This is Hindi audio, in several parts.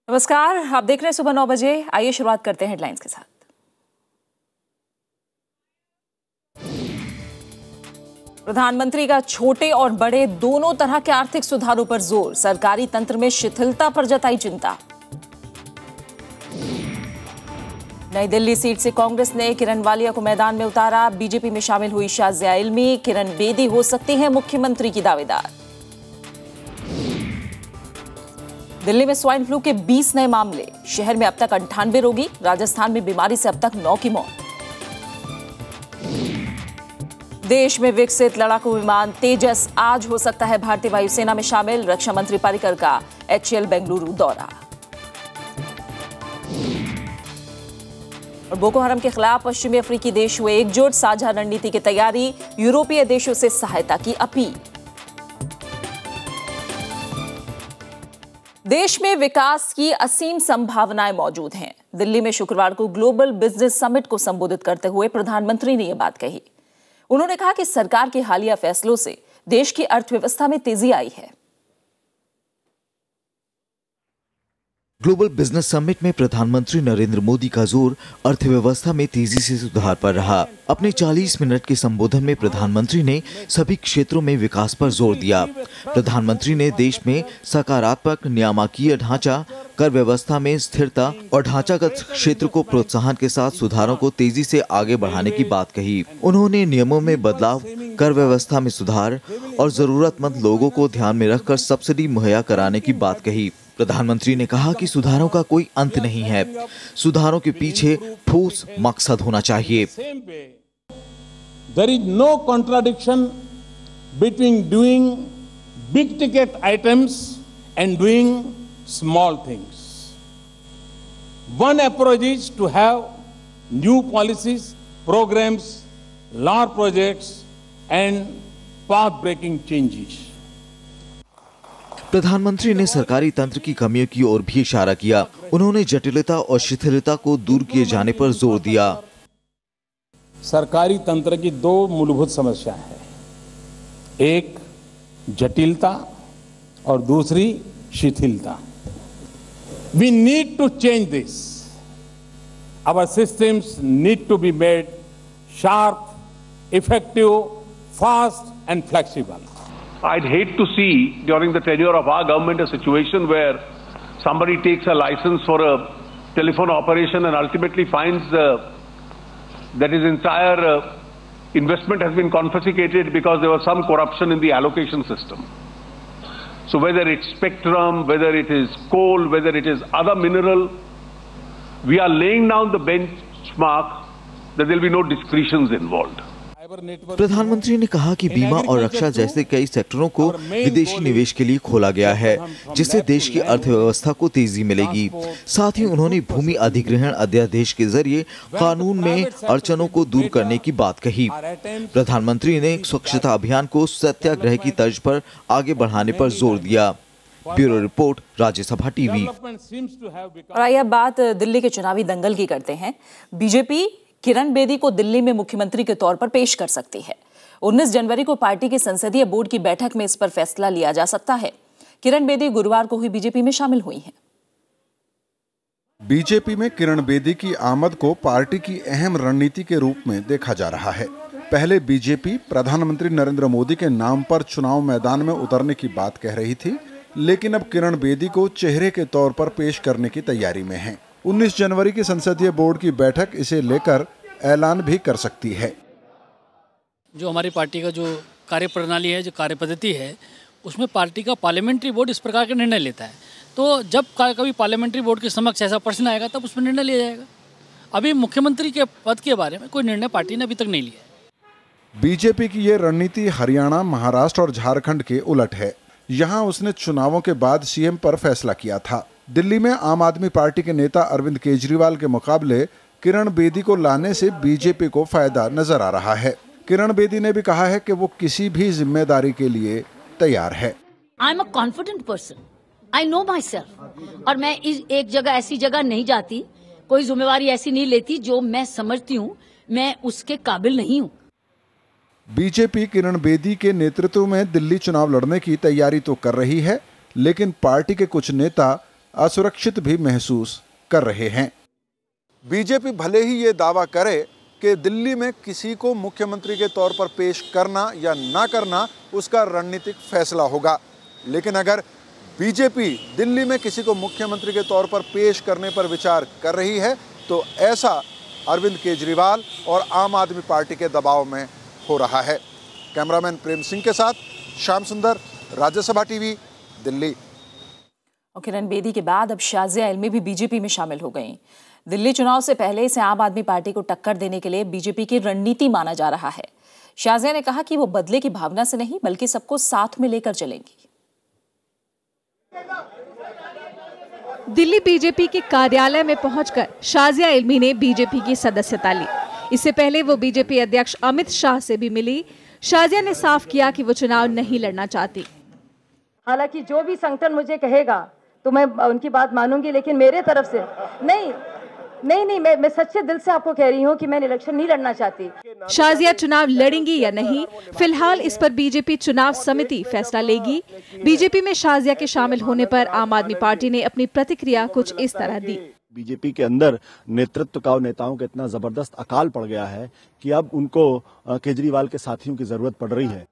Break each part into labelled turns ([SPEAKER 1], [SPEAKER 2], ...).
[SPEAKER 1] नमस्कार, आप देख रहे हैं सुबह 9 बजे। आइए शुरुआत करते हैं हेडलाइंस के साथ। प्रधानमंत्री का छोटे और बड़े दोनों तरह के आर्थिक सुधारों पर जोर, सरकारी तंत्र में शिथिलता पर जताई चिंता। नई दिल्ली सीट से कांग्रेस ने किरण वालिया को मैदान में उतारा, बीजेपी में शामिल हुई शाजिया इल्मी, किरण बेदी हो सकती हैं मुख्यमंत्री की दावेदार। दिल्ली में स्वाइन फ्लू के 20 नए मामले, शहर में अब तक 98 रोगी, राजस्थान में बीमारी से अब तक 9 की मौत। देश में विकसित लड़ाकू विमान तेजस आज हो सकता है भारतीय वायुसेना में शामिल, रक्षा मंत्री पर्रिकर का HAL बेंगलुरु दौरा। और बोको हराम के खिलाफ पश्चिमी अफ्रीकी देश हुए एकजुट, साझा रणनीति की तैयारी, यूरोपीय देशों से सहायता की अपील। देश में विकास की असीम संभावनाएं मौजूद हैं। दिल्ली में शुक्रवार को ग्लोबल बिजनेस समिट को संबोधित करते हुए प्रधानमंत्री ने यह बात कही। उन्होंने कहा कि सरकार के हालिया फैसलों से देश की अर्थव्यवस्था में तेजी आई है।
[SPEAKER 2] ग्लोबल बिजनेस समिट में प्रधानमंत्री नरेंद्र मोदी का जोर अर्थव्यवस्था में तेजी से सुधार पर रहा। अपने 40 मिनट के संबोधन में प्रधानमंत्री ने सभी क्षेत्रों में विकास पर जोर दिया। प्रधानमंत्री ने देश में सकारात्मक नियामकीय ढांचा, कर व्यवस्था में स्थिरता और ढांचागत क्षेत्र को प्रोत्साहन के साथ सुधारों को तेजी से आगे बढ़ाने की बात कही। उन्होंने नियमों में बदलाव, कर व्यवस्था में सुधार और जरूरतमंद लोगों को ध्यान में रखकर सब्सिडी मुहैया कराने की बात कही। प्रधानमंत्री ने कहा कि सुधारों का कोई अंत नहीं है, सुधारों के पीछे ठोस मकसद होना चाहिए।
[SPEAKER 3] There is no contradiction between doing big ticket items and doing small things. One approach is to have new policies, programs, large projects and path-breaking changes.
[SPEAKER 2] प्रधानमंत्री ने सरकारी तंत्र की कमियों की ओर भी इशारा किया। उन्होंने जटिलता और शिथिलता को दूर किए जाने पर जोर दिया।
[SPEAKER 3] सरकारी तंत्र की दो मूलभूत समस्याएं हैं, एक जटिलता और दूसरी शिथिलता। We need to change this. Our systems need to be made sharp, effective, fast and flexible.
[SPEAKER 4] I'd hate to see during the tenure of our government a situation where somebody takes a license for a telephone operation and ultimately finds that his entire investment has been confiscated because there was some corruption in the allocation system. So whether it's spectrum, whether it is coal, whether it is other mineral, we are laying down the benchmark that there will be no discretions involved.
[SPEAKER 2] प्रधानमंत्री ने कहा कि बीमा और रक्षा जैसे कई सेक्टरों को विदेशी निवेश के लिए खोला गया है, जिससे देश की अर्थव्यवस्था को तेजी मिलेगी। साथ ही उन्होंने भूमि अधिग्रहण अध्यादेश के जरिए कानून में अड़चनों को दूर करने की बात कही। प्रधानमंत्री ने स्वच्छता अभियान को सत्याग्रह की तर्ज पर आगे बढ़ाने पर जोर दिया। Bureau report, Rajya Sabha TV.
[SPEAKER 1] और आइए अब बात दिल्ली के चुनावी दंगल की करते हैं। बीजेपी किरण बेदी को दिल्ली में मुख्यमंत्री के तौर पर पेश कर सकती है। 19 जनवरी को पार्टी के संसदीय बोर्ड की बैठक में इस पर फैसला लिया जा सकता है। किरण बेदी गुरुवार को हुई बीजेपी में शामिल हुई हैं।
[SPEAKER 5] बीजेपी में किरण बेदी की आमद को पार्टी की अहम रणनीति के रूप में देखा जा रहा है। पहले बीजेपी प्रधानमंत्री नरेंद्र मोदी के नाम पर चुनाव मैदान में उतरने की बात कह रही थी, लेकिन अब किरण बेदी को चेहरे के तौर पर पेश करने की तैयारी में है। 19 जनवरी की संसदीय बोर्ड की बैठक इसे लेकर ऐलान भी कर सकती है।
[SPEAKER 6] जो हमारी पार्टी का जो कार्यप्रणाली है, जो कार्यपद्धति है, उसमें पार्टी का पार्लियामेंट्री बोर्ड इस प्रकार के निर्णय लेता है। तो जब कभी पार्लियामेंट्री बोर्ड के समक्ष ऐसा प्रश्न आएगा तब उसमें निर्णय लिया जाएगा। अभी मुख्यमंत्री के पद के बारे में कोई निर्णय पार्टी ने अभी तक नहीं लिया।
[SPEAKER 5] बीजेपी की ये रणनीति हरियाणा, महाराष्ट्र और झारखंड के उलट है। यहाँ उसने चुनावों के बाद सीएम पर फैसला किया था। दिल्ली में आम आदमी पार्टी के नेता अरविंद केजरीवाल के मुकाबले किरण बेदी को लाने से बीजेपी को फायदा नजर आ रहा है। किरण बेदी ने भी कहा है कि वो किसी भी जिम्मेदारी के लिए तैयार है।
[SPEAKER 7] I am a confident person, I know my self, और मैं एक जगह ऐसी जगह नहीं जाती, कोई जिम्मेवारी ऐसी नहीं लेती जो मैं समझती हूँ मैं उसके काबिल नहीं हूँ।
[SPEAKER 5] बीजेपी किरण बेदी के नेतृत्व में दिल्ली चुनाव लड़ने की तैयारी तो कर रही है, लेकिन पार्टी के कुछ नेता असुरक्षित भी महसूस कर रहे हैं। बीजेपी भले ही ये दावा करे कि दिल्ली में किसी को मुख्यमंत्री के तौर पर पेश करना या ना करना उसका रणनीतिक फैसला होगा, लेकिन अगर बीजेपी दिल्ली में किसी को मुख्यमंत्री के तौर पर पेश करने पर विचार कर रही है तो ऐसा अरविंद केजरीवाल और आम आदमी पार्टी के दबाव में हो रहा है। कैमरामैन प्रेम सिंह के साथ श्याम सुंदर, राज्यसभा टीवी, दिल्ली।
[SPEAKER 1] और किरण बेदी के बाद अब शाजिया इल्मी भी बीजेपी में शामिल हो गई। दिल्ली चुनाव से पहले इसे आम आदमी पार्टी को टक्कर देने के लिए बीजेपी की रणनीति माना जा रहा है। शाजिया ने कहा कि वो बदले की भावना से नहीं बल्कि सबको साथ में लेकर चलेंगी।
[SPEAKER 8] दिल्ली बीजेपी के कार्यालय में पहुंचकर शाजिया इल्मी ने बीजेपी की सदस्यता ली। इससे पहले वो बीजेपी अध्यक्ष अमित शाह से भी मिली। शाजिया ने साफ किया कि वो चुनाव नहीं लड़ना चाहती।
[SPEAKER 9] हालांकि जो भी संगठन मुझे कहेगा तो मैं उनकी बात मानूंगी, लेकिन मेरे तरफ से नहीं, मैं सच्चे दिल से आपको कह रही हूँ कि मैं इलेक्शन नहीं लड़ना चाहती।
[SPEAKER 8] शाजिया चुनाव लड़ेंगी या नहीं, फिलहाल इस पर बीजेपी चुनाव समिति फैसला लेगी। बीजेपी में शाजिया के शामिल होने पर आम आदमी पार्टी ने अपनी प्रतिक्रिया कुछ इस तरह दी।
[SPEAKER 10] बीजेपी के अंदर नेतृत्व का और नेताओं का इतना जबरदस्त अकाल पड़ गया है कि अब उनको केजरीवाल के साथियों की जरूरत पड़ रही है।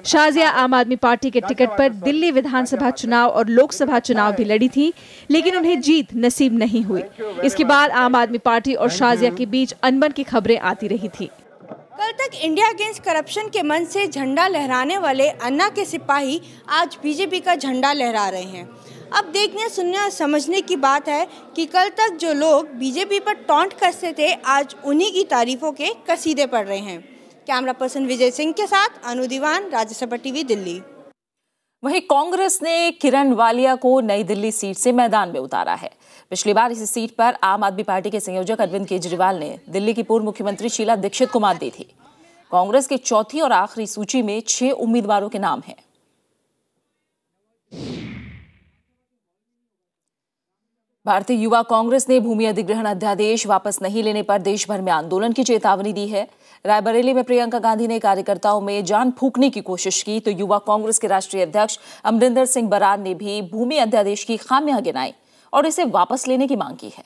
[SPEAKER 8] शाजिया आम आदमी पार्टी के टिकट पर दिल्ली विधानसभा चुनाव और लोकसभा चुनाव भी लड़ी थी, लेकिन उन्हें जीत नसीब नहीं हुई। इसके बाद आम आदमी पार्टी और शाजिया के बीच अनबन की खबरें आती रही थी।
[SPEAKER 11] कल तक इंडिया अगेंस्ट करप्शन के मंच से झंडा लहराने वाले अन्ना के सिपाही आज बीजेपी का झंडा लहरा रहे हैं। अब देखने, सुनने और समझने की बात है कि कल तक जो लोग बीजेपी पर टॉन्ट करते थे, आज उन्हीं की तारीफों के कसीदे पड़ रहे हैं। कैमरा पर्सन विजय सिंह के साथ अनु दीवान, राज्यसभा टीवी, दिल्ली।
[SPEAKER 1] वहीं कांग्रेस ने किरण वालिया को नई दिल्ली सीट से मैदान में उतारा है। पिछली बार इस सीट पर आम आदमी पार्टी के संयोजक अरविंद केजरीवाल ने दिल्ली की पूर्व मुख्यमंत्री शीला दीक्षित को मात दी थी। कांग्रेस की चौथी और आखिरी सूची में 6 उम्मीदवारों के नाम हैं। भारतीय युवा कांग्रेस ने भूमि अधिग्रहण अध्यादेश वापस नहीं लेने पर देश भर में आंदोलन की चेतावनी दी है। रायबरेली में प्रियंका गांधी ने कार्यकर्ताओं में जान फूंकने की कोशिश की तो युवा कांग्रेस के राष्ट्रीय अध्यक्ष अमरिंदर सिंह बरार ने भी भूमि अध्यादेश की खामियां गिनाई और इसे वापस लेने की मांग की है।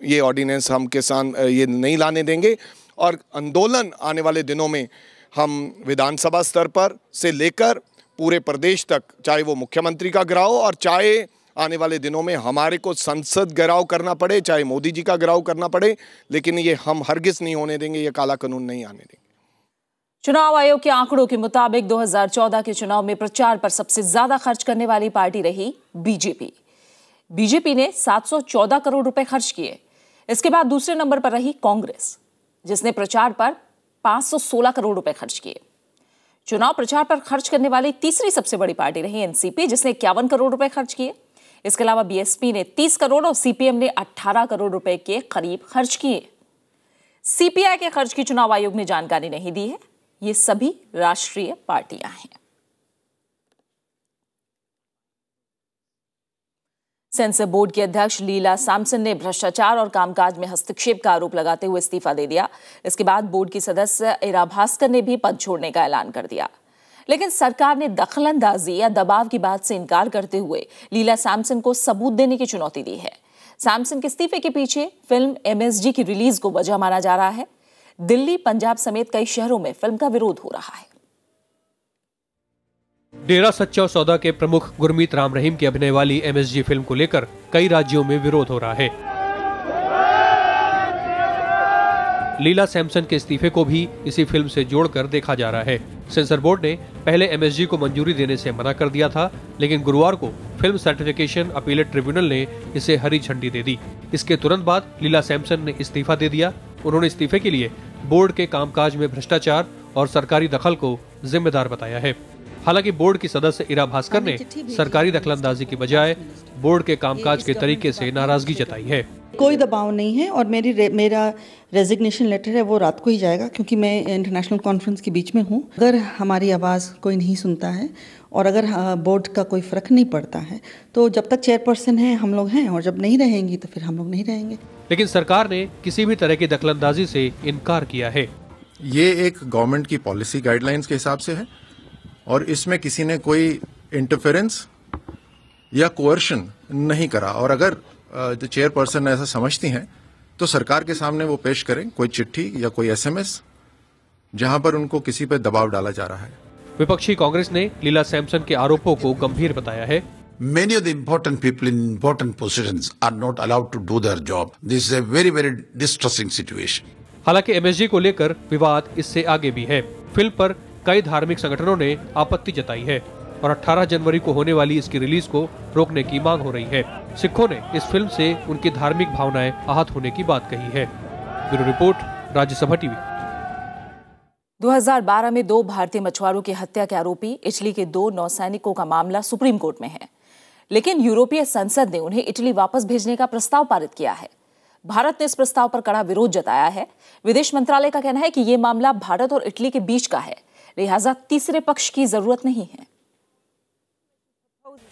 [SPEAKER 12] ये ऑर्डिनेंस हम किसान ये नहीं लाने देंगे और आंदोलन आने वाले दिनों में हम विधानसभा स्तर पर से लेकर पूरे प्रदेश तक, चाहे वो मुख्यमंत्री का घेराव और चाहे आने वाले दिनों में हमारे को संसद घेराव करना पड़े, चाहे मोदी जी का घेराव करना पड़े, लेकिन ये हम हरगिज नहीं होने देंगे, ये काला कानून नहीं आने देंगे।
[SPEAKER 1] चुनाव आयोग के आंकड़ों के मुताबिक 2014 के चुनाव में प्रचार पर सबसे ज्यादा खर्च करने वाली पार्टी रही बीजेपी। बीजेपी ने 714 करोड़ रुपए खर्च किए। इसके बाद दूसरे नंबर पर रही कांग्रेस, जिसने प्रचार पर 516 करोड़ रुपए खर्च किए। चुनाव प्रचार पर खर्च करने वाली तीसरी सबसे बड़ी पार्टी रही एनसीपी, जिसने 51 करोड़ रुपए खर्च किए। इसके अलावा बीएसपी ने 30 करोड़ और सीपीएम ने 18 करोड़ रुपए के करीब खर्च किए। सीपीआई के खर्च की चुनाव आयोग ने जानकारी नहीं दी है। ये सभी राष्ट्रीय पार्टियां हैं। सेंसर बोर्ड के अध्यक्ष लीला सैमसन ने भ्रष्टाचार और कामकाज में हस्तक्षेप का आरोप लगाते हुए इस्तीफा दे दिया। इसके बाद बोर्ड की सदस्य इरा भास्कर ने भी पद छोड़ने का ऐलान कर दिया, लेकिन सरकार ने दखलंदाजी या दबाव की बात से इनकार करते हुए लीला सैमसन को सबूत देने की चुनौती दी है। सैमसन के इस्तीफे के पीछे फिल्म एमएसजी की रिलीज को वजह माना जा रहा है। दिल्ली, पंजाब समेत कई शहरों में फिल्म का विरोध हो रहा है।
[SPEAKER 13] डेरा सच्चा सौदा के प्रमुख गुरमीत राम रहीम की अभिनय वाली एमएसजी फिल्म को लेकर कई राज्यों में विरोध हो रहा है। लीला सैमसन के इस्तीफे को भी इसी फिल्म से जोड़कर देखा जा रहा है। सेंसर बोर्ड ने पहले एमएसजी को मंजूरी देने से मना कर दिया था, लेकिन गुरुवार को फिल्म सर्टिफिकेशन अपीलेट ट्रिब्यूनल ने इसे हरी झंडी दे दी। इसके तुरंत बाद लीला सैमसन ने इस्तीफा दे दिया। उन्होंने इस्तीफे के लिए बोर्ड के कामकाज में भ्रष्टाचार और सरकारी दखल को जिम्मेदार बताया है। हालांकि बोर्ड की सदस्य इरा भास्कर ने सरकारी दखलंदाजी की बजाय बोर्ड के कामकाज के तरीके से नाराजगी जताई है।
[SPEAKER 14] कोई दबाव नहीं है और मेरा रेजिग्नेशन लेटर है वो रात को ही जाएगा, क्योंकि मैं इंटरनेशनल कॉन्फ्रेंस के बीच में हूँ। अगर हमारी आवाज़ कोई नहीं सुनता है और अगर बोर्ड का कोई फर्क नहीं पड़ता है तो जब तक चेयरपर्सन है हम लोग हैं, और जब नहीं रहेंगी तो फिर हम लोग नहीं रहेंगे।
[SPEAKER 13] लेकिन सरकार ने किसी भी तरह की दखलंदाजी से इनकार किया है।
[SPEAKER 15] ये एक गवर्नमेंट की पॉलिसी गाइडलाइंस के हिसाब से है और इसमें किसी ने कोई इंटरफेरेंस या कोerशन नहीं करा। और अगर जो चेयरपर्सन ऐसा समझती हैं तो सरकार के सामने वो पेश करें कोई चिट्ठी या कोई SMS जहां पर उनको किसी पर दबाव डाला जा रहा है।
[SPEAKER 13] विपक्षी कांग्रेस ने लीला सैमसन के आरोपों को गंभीर बताया है।
[SPEAKER 16] Many of the important people in important positions are not allowed to do their job. This is a very, very distressing situation.
[SPEAKER 13] हालांकि MSG को लेकर विवाद इससे आगे भी है। फिल्म पर कई धार्मिक संगठनों ने आपत्ति जताई है और 18 जनवरी को होने वाली इसकी रिलीज को रोकने की मांग हो रही है। सिखों ने इस फिल्म से उनकी धार्मिक भावनाएं आहत होने की बात कही है। Bureau report, Rajya Sabha TV.
[SPEAKER 1] 2012 में 2 भारतीय मछुआरों की हत्या के आरोपी इटली के 2 नौसैनिकों का मामला सुप्रीम कोर्ट में है, लेकिन यूरोपीय संसद ने उन्हें इटली वापस भेजने का प्रस्ताव पारित किया है। भारत ने इस प्रस्ताव पर कड़ा विरोध जताया है। विदेश मंत्रालय का कहना है कि यह मामला भारत और इटली के बीच का है, लिहाजा तीसरे पक्ष की जरूरत नहीं है।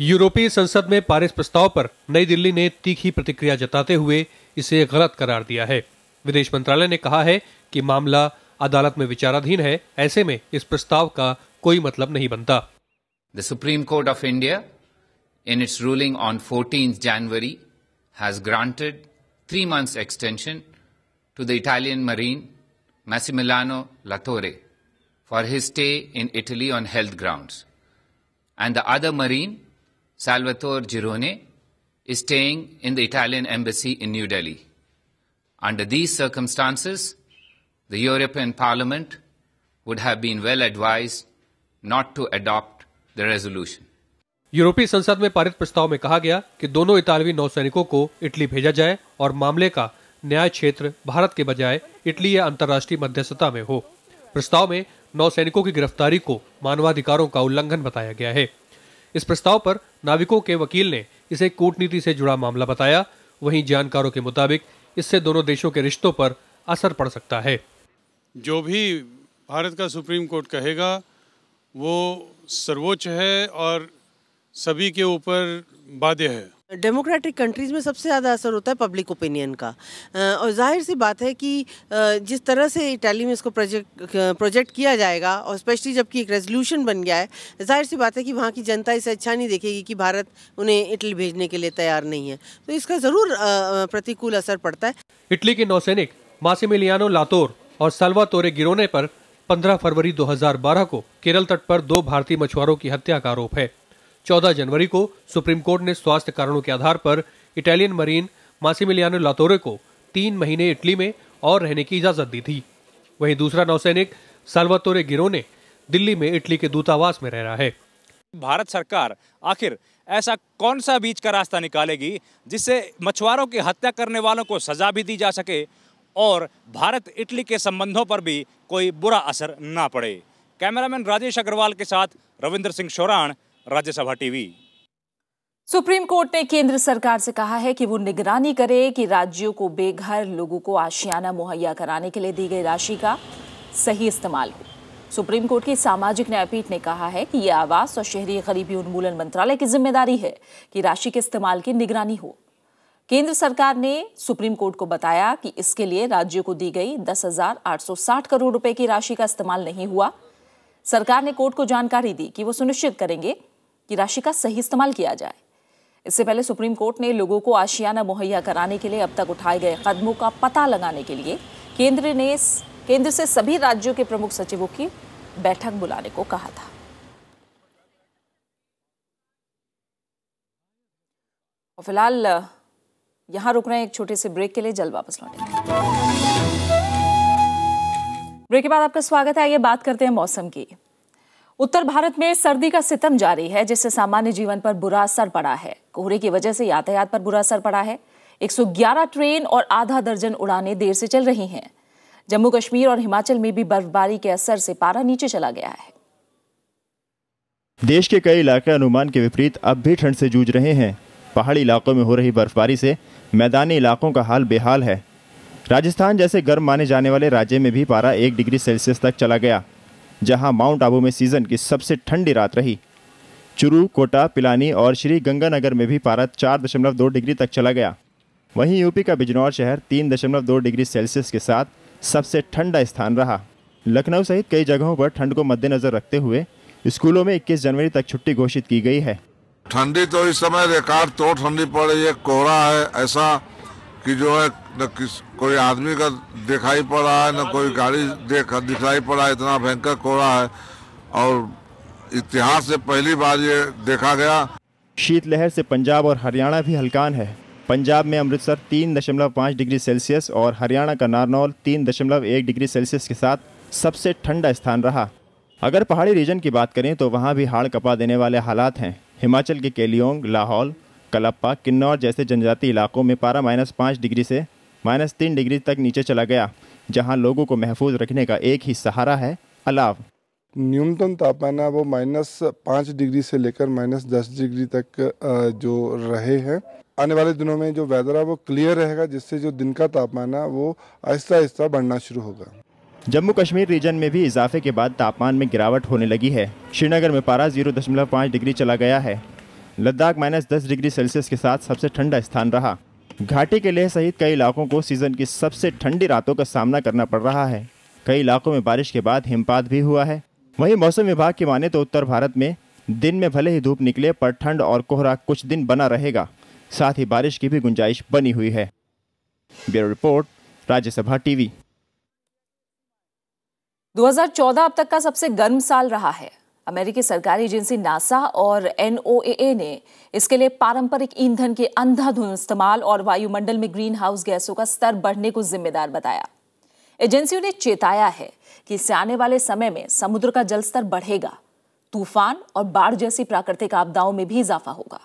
[SPEAKER 13] यूरोपीय संसद में पारित प्रस्ताव पर नई दिल्ली ने तीखी प्रतिक्रिया जताते हुए इसे गलत करार दिया है। विदेश मंत्रालय ने कहा है कि मामला अदालत में विचाराधीन है, ऐसे में इस प्रस्ताव का कोई मतलब नहीं बनता।
[SPEAKER 17] The Supreme Court of India, in its ruling on 14th January, has granted 3 months extension to the Italian Marine Massimiliano Latorre for his stay in Italy on health grounds, and the other Marine, Salvatore Girone, is staying in the Italian embassy in New Delhi. Under these circumstances, the European Parliament would have been well advised not to adopt the resolution.
[SPEAKER 13] यूरोपीय संसद में पारित प्रस्ताव में कहा गया कि दोनों इतालवी नौसैनिकों को इटली भेजा जाए और मामले का न्याय क्षेत्र भारत के बजाय इटली या अंतर्राष्ट्रीय मध्यस्थता में हो। प्रस्ताव में नौसैनिकों की गिरफ्तारी को मानवाधिकारों का उल्लंघन बताया गया है। इस प्रस्ताव पर नाविकों के वकील ने इसे कूटनीति से जुड़ा मामला बताया। वहीं जानकारों के मुताबिक इससे दोनों देशों के रिश्तों पर असर पड़ सकता है।
[SPEAKER 18] जो भी भारत का सुप्रीम कोर्ट कहेगा वो सर्वोच्च है और सभी के ऊपर बाध्य है।
[SPEAKER 19] डेमोक्रेटिक कंट्रीज़ में सबसे ज़्यादा असर होता है पब्लिक ओपिनियन का, और जाहिर सी बात है कि जिस तरह से इटली में इसको प्रोजेक्ट किया जाएगा और स्पेशली जबकि एक रेजोल्यूशन बन गया है, जाहिर सी बात है कि वहाँ की जनता इसे अच्छा नहीं देखेगी कि भारत उन्हें इटली भेजने के लिए तैयार नहीं है, तो इसका ज़रूर प्रतिकूल असर पड़ता है।
[SPEAKER 13] इटली के नौसैनिक मासिमिलियानो लातोर और साल्वातोरे गिरोने पर 15 फरवरी 2012 को केरल तट पर 2 भारतीय मछुआरों की हत्या का आरोप है। 14 जनवरी को सुप्रीम कोर्ट ने स्वास्थ्य कारणों के आधार पर इटालियन मरीन मासिमिलियानो लातोरे को 3 महीने इटली में और रहने की इजाजत दी थी। वहीं दूसरा नौसैनिक साल्वातोरे गिरोने दिल्ली में इटली के दूतावास में रह रहा है।
[SPEAKER 20] भारत सरकार आखिर ऐसा कौन सा बीच का रास्ता निकालेगी जिससे मछुआरों की हत्या करने वालों को सजा भी दी जा सके और भारत इटली के संबंधों पर भी कोई बुरा असर ना पड़े। कैमरामैन राजेश अग्रवाल के साथ Ravindra Singh Shoran, Rajya Sabha TV.
[SPEAKER 1] Supreme court ने केंद्र सरकार से कहा है कि वो निगरानी करे कि राज्यों को बेघर लोगों को आशियाना मुहैया कराने के लिए दी गई राशि का सही इस्तेमाल हो। सुप्रीम कोर्ट की सामाजिक न्यायपीठ ने कहा है कि यह आवास और शहरी गरीबी उन्मूलन मंत्रालय की जिम्मेदारी है कि राशि के इस्तेमाल की निगरानी हो। केंद्र सरकार ने सुप्रीम कोर्ट को बताया कि इसके लिए राज्यों को दी गई 10,860 करोड़ रुपए की राशि का इस्तेमाल नहीं हुआ। सरकार ने कोर्ट को जानकारी दी कि वो सुनिश्चित करेंगे कि राशि का सही इस्तेमाल किया जाए। इससे पहले सुप्रीम कोर्ट ने लोगों को आशियाना मुहैया कराने के लिए अब तक उठाए गए कदमों का पता लगाने के लिए केंद्र से सभी राज्यों के प्रमुख सचिवों की बैठक बुलाने को कहा था। और फिलहाल यहां रुक रहे हैं एक छोटे से ब्रेक के लिए, जल्द वापस लौटेंगे। ब्रेक के बाद आपका स्वागत है। आइए बात करते हैं मौसम की। उत्तर भारत में सर्दी का सितम जारी है, जिससे सामान्य जीवन पर बुरा असर पड़ा है। कोहरे की वजह से यातायात पर बुरा असर पड़ा है। 111 ट्रेन और आधा दर्जन उड़ानें देर से चल रही हैं। जम्मू कश्मीर और हिमाचल में भी बर्फबारी के असर से पारा नीचे चला गया है।
[SPEAKER 21] देश के कई इलाके अनुमान के विपरीत अब भी ठंड से जूझ रहे हैं। पहाड़ी इलाकों में हो रही बर्फबारी से मैदानी इलाकों का हाल बेहाल है। राजस्थान जैसे गर्म माने जाने वाले राज्य में भी पारा 1 डिग्री सेल्सियस तक चला गया, जहां माउंट आबू में सीजन की सबसे ठंडी रात रही। चुरू, कोटा, पिलानी और श्री गंगानगर में भी पारा 4.2 डिग्री तक चला गया। वहीं यूपी का बिजनौर शहर 3.2 डिग्री सेल्सियस के साथ सबसे ठंडा स्थान रहा। लखनऊ सहित कई जगहों पर ठंड को मद्देनजर रखते हुए स्कूलों में 21 जनवरी तक छुट्टी घोषित की गई है।
[SPEAKER 3] ठंडी तो इस समय रिकॉर्ड तोड़ ठंडी पड़ रही है। कोहरा है ऐसा कि जो है न कोई आदमी का दिखाई पड़ रहा है, न कोई गाड़ी दिखाई पड़ रहा है। इतना भयंकर कोहरा है और इतिहास से पहली बार ये देखा गया।
[SPEAKER 21] शीतलहर से पंजाब और हरियाणा भी हलकान है। पंजाब में अमृतसर 3.5 डिग्री सेल्सियस और हरियाणा का नारनौल 3.1 डिग्री सेल्सियस के साथ सबसे ठंडा स्थान रहा। अगर पहाड़ी रीजन की बात करें तो वहाँ भी हाड़ कपा देने वाले हालात हैं। हिमाचल के केलियोंग, लाहौल, कलप्पा, किन्नौर जैसे जनजातीय इलाकों में पारा -5 डिग्री से -3 डिग्री तक नीचे चला गया, जहाँ लोगों को महफूज रखने का एक ही सहारा है, अलाव।
[SPEAKER 22] न्यूनतम तापमान है वो -5 डिग्री से लेकर -10 डिग्री तक जो रहे हैं। आने वाले दिनों में जो वेदर है वो क्लियर रहेगा, जिससे जो दिन का तापमान है वो आहिस्ता आहिस्ता बढ़ना शुरू होगा।
[SPEAKER 21] जम्मू कश्मीर रीजन में भी इजाफे के बाद तापमान में गिरावट होने लगी है। श्रीनगर में पारा 0.5 डिग्री चला गया है। लद्दाख -10 डिग्री सेल्सियस के साथ सबसे ठंडा स्थान रहा। घाटी के लेह सहित कई इलाकों को सीजन की सबसे ठंडी रातों का सामना करना पड़ रहा है। कई इलाकों में बारिश के बाद हिमपात भी हुआ है। वहीं मौसम विभाग की माने तो उत्तर भारत में दिन में भले ही धूप निकले पर ठंड और कोहरा कुछ दिन बना रहेगा। साथ ही बारिश की भी गुंजाइश बनी हुई है। Bureau report, Rajya Sabha TV.
[SPEAKER 1] 2014 अब तक का सबसे गर्म साल रहा है। अमेरिकी सरकारी एजेंसी नासा और NOAA ने इसके लिए पारंपरिक ईंधन के अंधाधुंध इस्तेमाल और वायुमंडल में ग्रीन हाउस गैसों का स्तर बढ़ने को जिम्मेदार बताया। एजेंसियों ने चेताया है कि इससे आने वाले समय में समुद्र का जलस्तर बढ़ेगा, तूफान और बाढ़ जैसी प्राकृतिक आपदाओं में भी इजाफा होगा।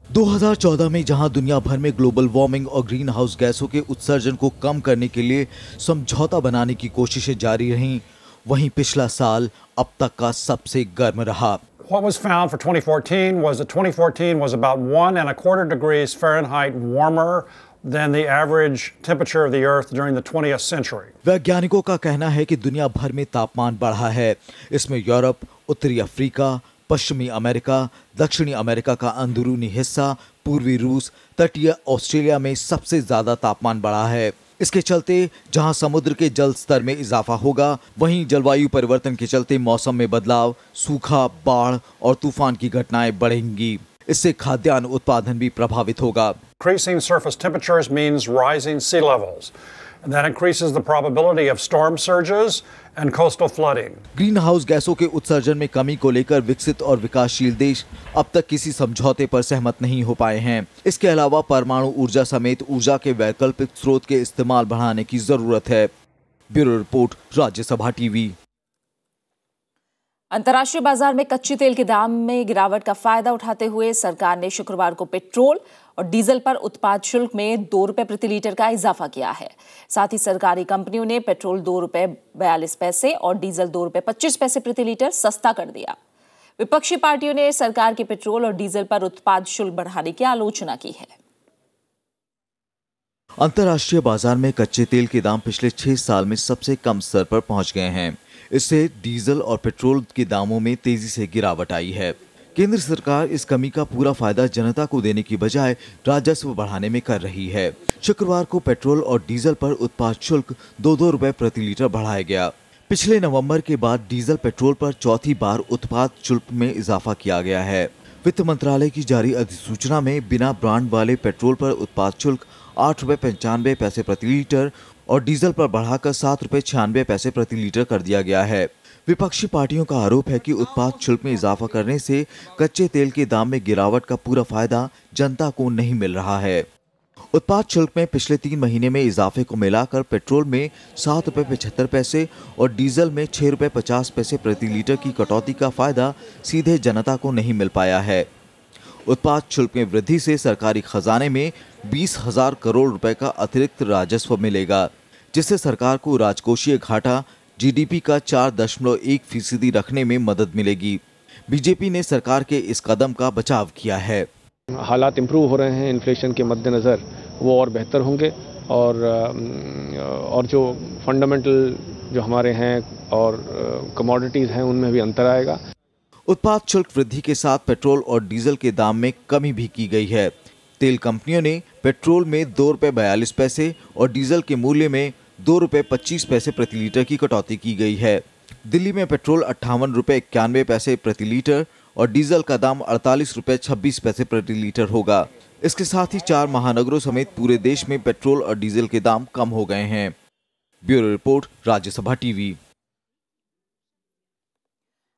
[SPEAKER 2] 2014 में जहां दुनिया भर में ग्लोबल वार्मिंग और ग्रीन हाउस गैसों के उत्सर्जन को कम करने के लिए समझौता बनाने की कोशिशें जारी रहीं, वहीं पिछला साल अब तक का सबसे गर्म रहा।
[SPEAKER 23] What was found for 2014 was that 2014 was about 1.25 degrees Fahrenheit warmer than the average temperature of the Earth during the 20th century.
[SPEAKER 2] वैज्ञानिकों का कहना है कि दुनिया भर में तापमान बढ़ा है। इसमें यूरोप, उत्तरी अफ्रीका, पश्चिमी अमेरिका, दक्षिणी अमेरिका का अंदरूनी हिस्सा, पूर्वी रूस, तटीय ऑस्ट्रेलिया में सबसे ज्यादा तापमान बढ़ा है। इसके चलते जहां समुद्र के जल स्तर में इजाफा होगा, वहीं जलवायु परिवर्तन के चलते मौसम में बदलाव, सूखा, बाढ़ और तूफान की घटनाएं बढ़ेंगी। इससे खाद्यान्न उत्पादन भी प्रभावित होगा।
[SPEAKER 23] Increasing surface temperatures means rising sea levels, and that increases the probability of storm surges and coastal flooding.
[SPEAKER 2] Green house गैसों के उत्सर्जन में कमी को लेकर विकसित और विकासशील देश अब तक किसी समझौते पर सहमत नहीं हो पाए हैं। इसके अलावा परमाणु ऊर्जा समेत ऊर्जा के वैकल्पिक स्रोत के इस्तेमाल बढ़ाने की जरूरत है। Bureau report, Rajya Sabha TV.
[SPEAKER 1] अंतर्राष्ट्रीय बाजार में कच्चे तेल के दाम में गिरावट का फायदा उठाते हुए सरकार ने शुक्रवार को पेट्रोल और डीजल पर उत्पाद शुल्क में 2 रुपए प्रति लीटर का इजाफा किया है। साथ ही सरकारी कंपनियों ने पेट्रोल 2 रुपए 42 पैसे और डीजल 2 रुपए 25 पैसे प्रति लीटर सस्ता कर दिया। विपक्षी पार्टियों ने सरकार के पेट्रोल और डीजल पर उत्पाद शुल्क बढ़ाने की आलोचना की है।
[SPEAKER 2] अंतर्राष्ट्रीय बाजार में कच्चे तेल के दाम पिछले 6 साल में सबसे कम स्तर पर पहुंच गए हैं। इससे डीजल और पेट्रोल के दामों में तेजी से गिरावट आई है। केंद्र सरकार इस कमी का पूरा फायदा जनता को देने की बजाय राजस्व बढ़ाने में कर रही है। शुक्रवार को पेट्रोल और डीजल पर उत्पाद शुल्क 2-2 रुपए प्रति लीटर बढ़ाया गया। पिछले नवंबर के बाद डीजल पेट्रोल पर चौथी बार उत्पाद शुल्क में इजाफा किया गया है। वित्त मंत्रालय की जारी अधिसूचना में बिना ब्रांड वाले पेट्रोल पर उत्पाद शुल्क 8 रुपए 95 पैसे प्रति लीटर और डीजल पर बढ़ाकर 7 रुपए 96 पैसे प्रति लीटर कर दिया गया है। विपक्षी पार्टियों का आरोप है कि उत्पाद शुल्क में इजाफा करने से कच्चे तेल के दाम में गिरावट का पूरा फायदा जनता को नहीं मिल रहा है। उत्पाद शुल्क में पिछले 3 महीने में इजाफे को मिलाकर पेट्रोल में 7 रुपए 75 पैसे और डीजल में 6 रुपए 50 पैसे प्रति लीटर की कटौती का फायदा सीधे जनता को नहीं मिल पाया है। उत्पाद शुल्क में वृद्धि से सरकारी खजाने में 20,000 करोड़ रुपए का अतिरिक्त राजस्व मिलेगा, जिससे सरकार को राजकोषीय घाटा जीडीपी का 4.1% रखने में मदद मिलेगी। बीजेपी ने सरकार के इस कदम का बचाव किया है।
[SPEAKER 24] हालात इंप्रूव हो रहे हैं, इन्फ्लेशन के मद्देनज़र वो और बेहतर होंगे और जो फंडामेंटल जो हमारे हैं और कमोडिटीज़ हैं उनमें भी अंतर आएगा।
[SPEAKER 2] उत्पाद शुल्क वृद्धि के साथ पेट्रोल और डीजल के दाम में कमी भी की गई है। तेल कंपनियों ने पेट्रोल में 2 रुपए 42 पैसे और डीजल के मूल्य में 2 रुपए 25 पैसे प्रति लीटर की कटौती की गई है। दिल्ली में पेट्रोल 58 रुपए 91 पैसे प्रति लीटर और डीजल का दाम 48 रुपए 26 पैसे प्रति लीटर होगा। इसके साथ ही 4 महानगरों समेत पूरे देश में पेट्रोल और डीजल के दाम कम हो गए हैं। Bureau report, Rajya Sabha TV.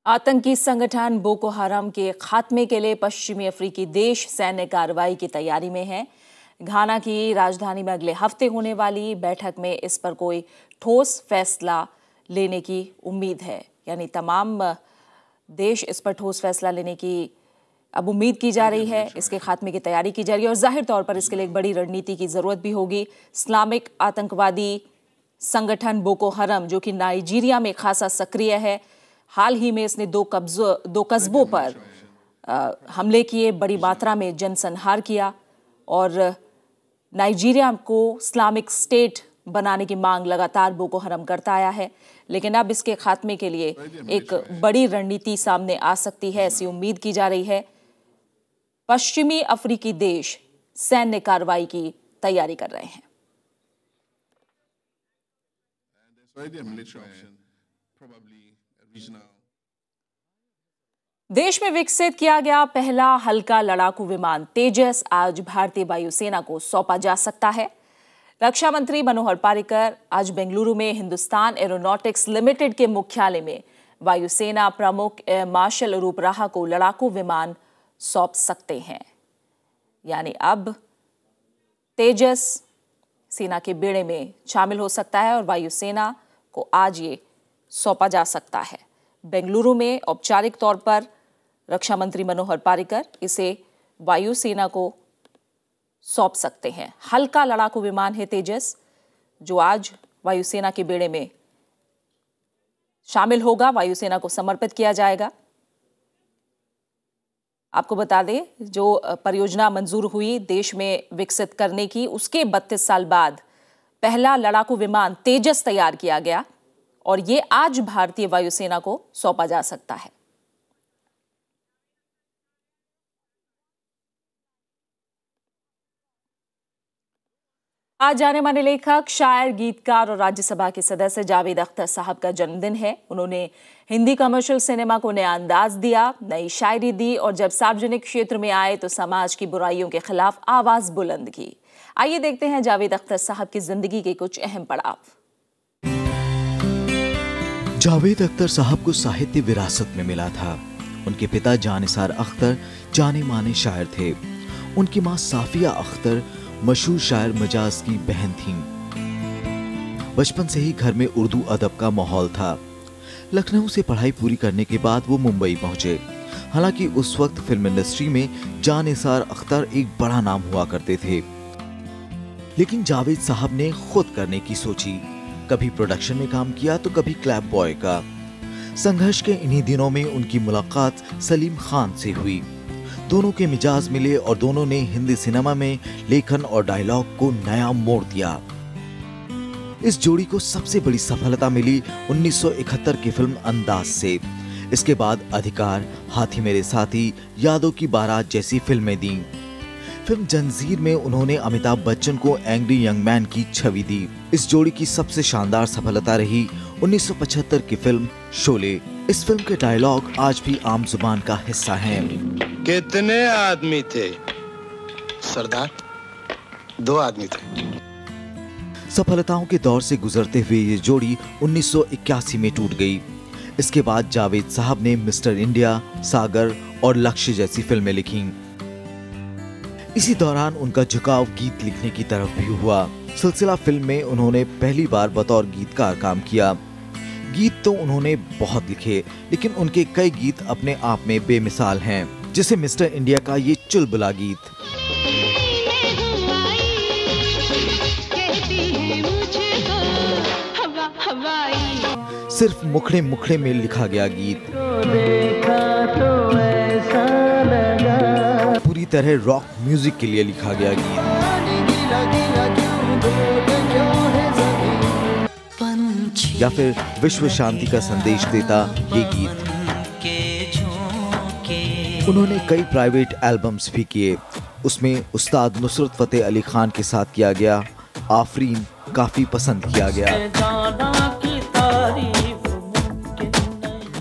[SPEAKER 1] आतंकी संगठन बोको हराम के खात्मे के लिए पश्चिमी अफ्रीकी देश सैन्य कार्रवाई की तैयारी में है। घाना की राजधानी में अगले हफ्ते होने वाली बैठक में इस पर कोई ठोस फैसला लेने की उम्मीद है। यानी तमाम देश इस पर ठोस फैसला लेने की अब उम्मीद की जा रही है। इसके खात्मे की तैयारी की जा रही है और जाहिर तौर पर इसके लिए एक बड़ी रणनीति की जरूरत भी होगी। इस्लामिक आतंकवादी संगठन बोको हराम, जो कि नाइजीरिया में खासा सक्रिय है, हाल ही में इसने दो कस्बों पर हमले किए, बड़ी मात्रा में जनसंहार किया और नाइजीरिया को इस्लामिक स्टेट बनाने की मांग लगातार बोको हराम करता आया है। लेकिन अब इसके खात्मे के लिए एक बड़ी रणनीति सामने आ सकती है, ऐसी उम्मीद की जा रही है। पश्चिमी अफ्रीकी देश सैन्य कार्रवाई की तैयारी कर रहे हैं। देश में विकसित किया गया पहला हल्का लड़ाकू विमान तेजस आज भारतीय वायुसेना को सौंपा जा सकता है। रक्षा मंत्री मनोहर पारिकर आज बेंगलुरु में हिंदुस्तान एरोनॉटिक्स लिमिटेड के मुख्यालय में वायुसेना प्रमुख एयर मार्शल अरूप राहा को लड़ाकू विमान सौंप सकते हैं। यानी अब तेजस सेना के बेड़े में शामिल हो सकता है और वायुसेना को आज ये सौंपा जा सकता है। बेंगलुरु में औपचारिक तौर पर रक्षा मंत्री मनोहर पारिकर इसे वायुसेना को सौंप सकते हैं। हल्का लड़ाकू विमान है तेजस, जो आज वायुसेना के बेड़े में शामिल होगा, वायुसेना को समर्पित किया जाएगा। आपको बता दें, जो परियोजना मंजूर हुई देश में विकसित करने की, उसके 32 साल बाद पहला लड़ाकू विमान तेजस तैयार किया गया और ये आज भारतीय वायुसेना को सौंपा जा सकता है। आज जाने माने लेखक, शायर, गीतकार और राज्यसभा के सदस्य जावेद अख्तर साहब का जन्मदिन है। उन्होंने हिंदी कमर्शियल सिनेमा को नया अंदाज दिया, नई शायरी दी और जब सार्वजनिक क्षेत्र में आए तो समाज की बुराइयों के खिलाफ आवाज बुलंद की। आइए देखते हैं जावेद अख्तर साहब की जिंदगी के कुछ अहम पड़ाव।
[SPEAKER 2] जावेद अख्तर साहब को साहित्य विरासत में मिला था। उनके पिता जानिसार अख्तर जाने माने शायर थे। उनकी मां साफिया अख्तर मशहूर शायर मजाज की बहन थीं। बचपन से ही घर में उर्दू अदब का माहौल था। लखनऊ से पढ़ाई पूरी करने के बाद वो मुंबई पहुंचे। हालांकि उस वक्त फिल्म इंडस्ट्री में जानिसार अख्तर एक बड़ा नाम हुआ करते थे, लेकिन जावेद साहब ने खुद करने की सोची। कभी प्रोडक्शन में काम किया तो कभी क्लैप बॉय का। संघर्ष के इन्हीं दिनों में उनकी मुलाकात सलीम खान से हुई। दोनों के मिजाज मिले और दोनों ने हिंदी सिनेमा में लेखन और डायलॉग को नया मोड़ दिया। इस जोड़ी को सबसे बड़ी सफलता मिली 1971 की फिल्म अंदाज से। इसके बाद अधिकार, हाथी मेरे साथी, यादों की बारात जैसी फिल्में दी। फिल्म जंजीर में उन्होंने अमिताभ बच्चन को एंग्री यंग मैन की छवि दी। इस जोड़ी की सबसे शानदार सफलता रही 1975 की फिल्म शोले। इस फिल्म के डायलॉग आज भी आम जुबान का हिस्सा हैं।
[SPEAKER 4] कितने आदमी थे सरदार? 2 आदमी थे।
[SPEAKER 2] सफलताओं के दौर से गुजरते हुए ये जोड़ी 1981 में टूट गई। इसके बाद जावेद साहब ने मिस्टर इंडिया, सागर और लक्ष्य जैसी फिल्में लिखीं। इसी दौरान उनका झुकाव गीत लिखने की तरफ भी हुआ। सिलसिला फिल्म में उन्होंने पहली बार बतौर गीतकार काम किया। गीत तो उन्होंने बहुत लिखे, लेकिन उनके कई गीत अपने आप में बेमिसाल हैं, जैसे मिस्टर इंडिया का ये चुलबुला गीत। सिर्फ मुखड़े मुखड़े में लिखा गया गीत, पूरी तरह रॉक म्यूजिक के लिए लिखा गया गीत। या फिर विश्व शांति का संदेश देता ये गीत। उन्होंने कई प्राइवेट एल्बम्स भी किए। उसमें उस्ताद नुसरत फतेह अली खान के साथ किया गया आफरीन काफी पसंद किया गया।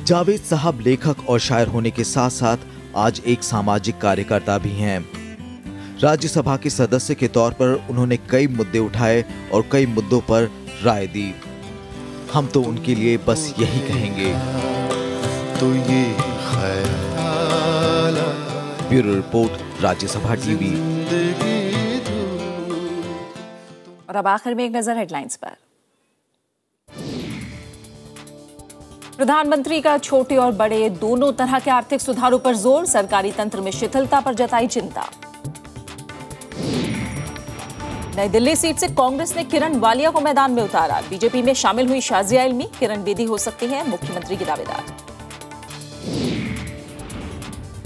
[SPEAKER 2] जावेद साहब लेखक और शायर होने के साथ साथ आज एक सामाजिक कार्यकर्ता भी हैं। राज्यसभा के सदस्य के तौर पर उन्होंने कई मुद्दे उठाए और कई मुद्दों पर राय दी। हम तो उनके लिए बस यही कहेंगे, तो ये ब्यूरो रिपोर्ट, राज्यसभा टीवी।
[SPEAKER 1] और अब आखिर में एक नजर हेडलाइंस पर। प्रधानमंत्री का छोटे और बड़े दोनों तरह के आर्थिक सुधारों पर जोर, सरकारी तंत्र में शिथिलता पर जताई चिंता। नई दिल्ली सीट से कांग्रेस ने किरण वालिया को मैदान में उतारा, बीजेपी में शामिल हुई शाजिया इल्मी, किरण बेदी हो सकती है मुख्यमंत्री की दावेदार।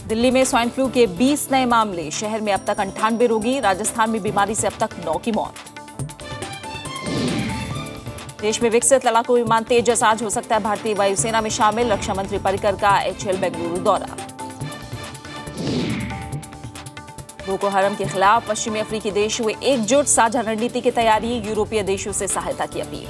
[SPEAKER 1] दिल्ली में स्वाइन फ्लू के 20 नए मामले, शहर में अब तक 98 रोगी, राजस्थान में बीमारी से अब तक 9 की मौत। देश में विकसित लड़ाकू विमान तेजस आज हो सकता है भारतीय वायुसेना में शामिल, रक्षा मंत्री पर्रिकर का HL बेंगलुरु दौरा। बोको हराम के खिलाफ पश्चिमी अफ्रीकी देश हुए एकजुट, साझा रणनीति की तैयारी, यूरोपीय देशों से सहायता की अपील।